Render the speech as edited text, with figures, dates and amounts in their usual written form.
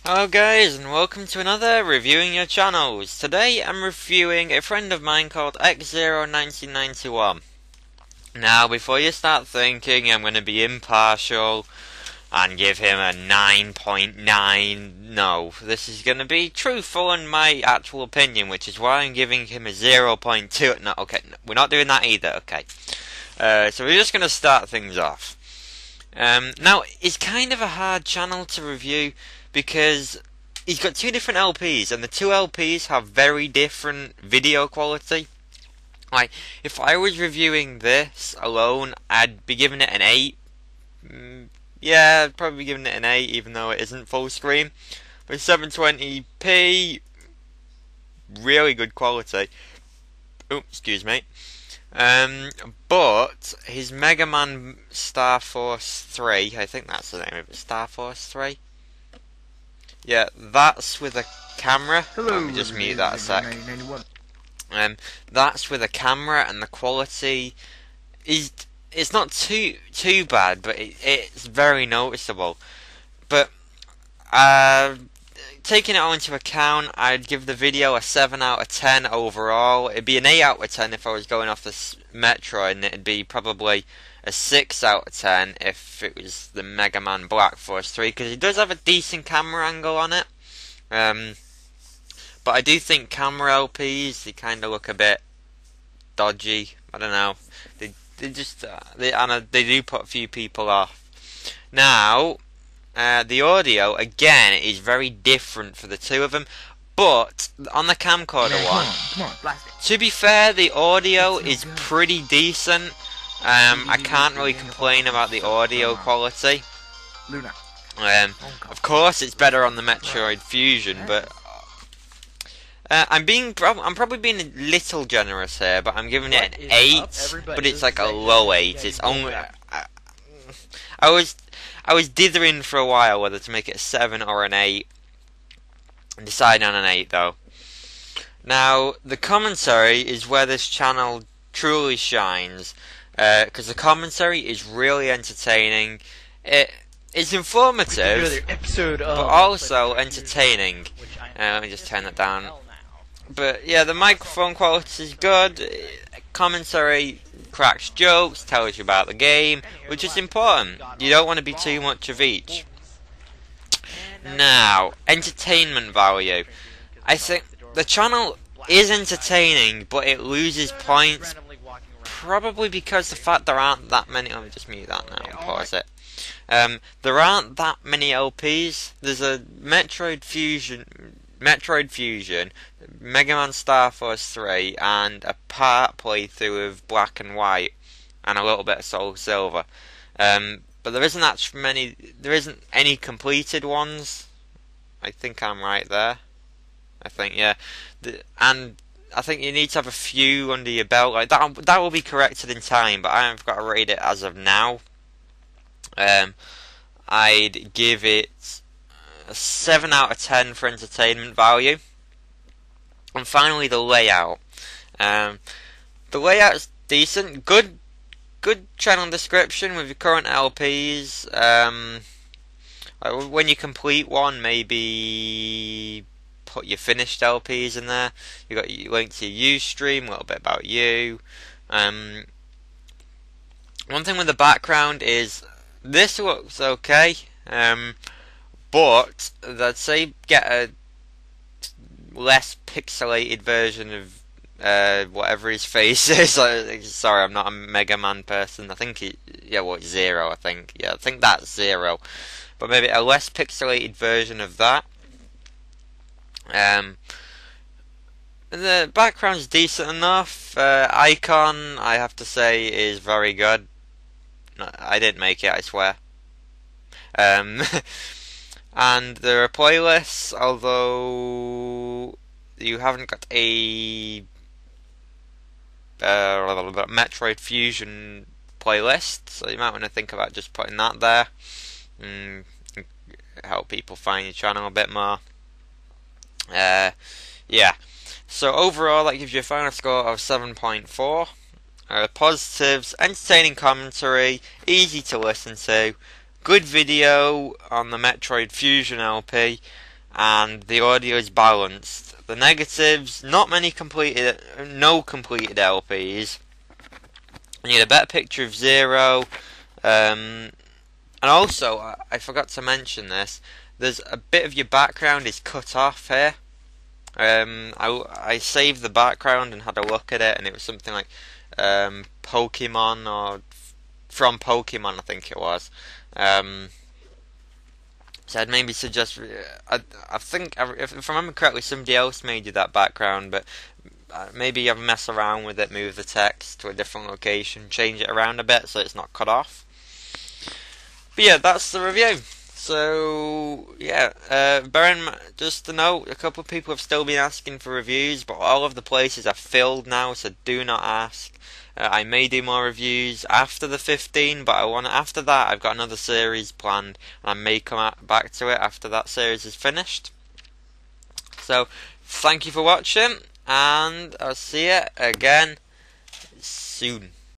Hello guys, and welcome to another Reviewing Your Channels. Today I'm reviewing a friend of mine called Xzero9091. Now, before you start thinking I'm going to be impartial and give him a 9.9, no, this is going to be truthful in my actual opinion, which is why I'm giving him a 0.2. No, okay, we're not doing that either, okay. So we're just going to start things off. Now, it's kind of a hard channel to review because he's got two different LPs, and the two LPs have very different video quality. Like, if I was reviewing this alone, I'd be giving it an 8. Yeah, I'd probably be giving it an 8, even though it isn't full screen. But 720p, really good quality. Oh, excuse me. But his Mega Man Star Force 3, I think that's the name of it, Star Force 3. Yeah, that's with a camera. Hello, let me just mute that a sec. Xzero9091. That's with a camera, and the quality is, it's not too bad, but it's very noticeable. But taking it all into account, I'd give the video a 7 out of 10 overall. It'd be an 8 out of 10 if I was going off this Metroid, and it'd be probably a 6 out of 10 if it was the Mega Man Black Force 3, because it does have a decent camera angle on it. But I do think camera LPs, they kind of look a bit dodgy. I don't know. They just they do put a few people off. Now, the audio again is very different for the two of them, but on the camcorder one, Come on, blast it. to be fair, the audio is pretty decent. I can't really complain about the audio quality. Luna. Of course, it's better on the Metroid Fusion, but I'm probably being a little generous here, but I'm giving it an 8. But it's like a low 8. It's only I was dithering for a while whether to make it a 7 or an 8. I'm deciding on an 8 though. Now, the commentary is where this channel truly shines, because the commentary is really entertaining. It's informative, but also entertaining. Let me just turn that down. But yeah, the microphone quality is good. Commentary cracks jokes, tells you about the game, which is important. You don't want to be too much of each. Now, entertainment value. I think the channel is entertaining, but it loses points probably because the fact there aren't that many. Let me just mute that now and pause it. There aren't that many LPs. There's a Metroid Fusion, Mega Man Star Force 3, and a part playthrough of Black and White, and a little bit of Soul Silver. But there isn't any completed ones. I think I'm right there. I think, yeah. And I think you need to have a few under your belt. Like that will be corrected in time, but I've got to rate it as of now. I'd give it a 7 out of 10 for entertainment value. And finally, the layout. The layout's decent. Good channel description with your current LPs. When you complete one, maybe put your finished LPs in there. You got your link to your Ustream, a little bit about you. One thing with the background is this looks okay, but I'd say get a less pixelated version of whatever his face is. Sorry, I'm not a Mega Man person. I think it's Zero. I think that's Zero, but maybe a less pixelated version of that. The background's decent enough. Icon, I have to say, is very good. I didn't make it, I swear. And there are playlists, although you haven't got a Metroid Fusion playlist, so you might want to think about just putting that there. Help people find your channel a bit more. Yeah. So overall, that gives you a final score of 7.4. Positives: entertaining commentary, easy to listen to, good video on the Metroid Fusion LP, and the audio is balanced. The negatives, no completed LPs. You need a better picture of Zero, and also I forgot to mention this. There's a bit of your background is cut off here. I saved the background and had a look at it, and it was something like Pokemon, or from Pokemon, I think it was. So I'd maybe suggest, I think, if I remember correctly, somebody else made you that background, but maybe you have a mess around with it, move the text to a different location, change it around a bit so it's not cut off. But yeah, that's the review. So yeah, bear in mind, just to note, a couple of people have still been asking for reviews, but all of the places are filled now, so do not ask. I may do more reviews after the 15, but after that I've got another series planned, and I may come back to it after that series is finished. So thank you for watching, and I'll see you again soon.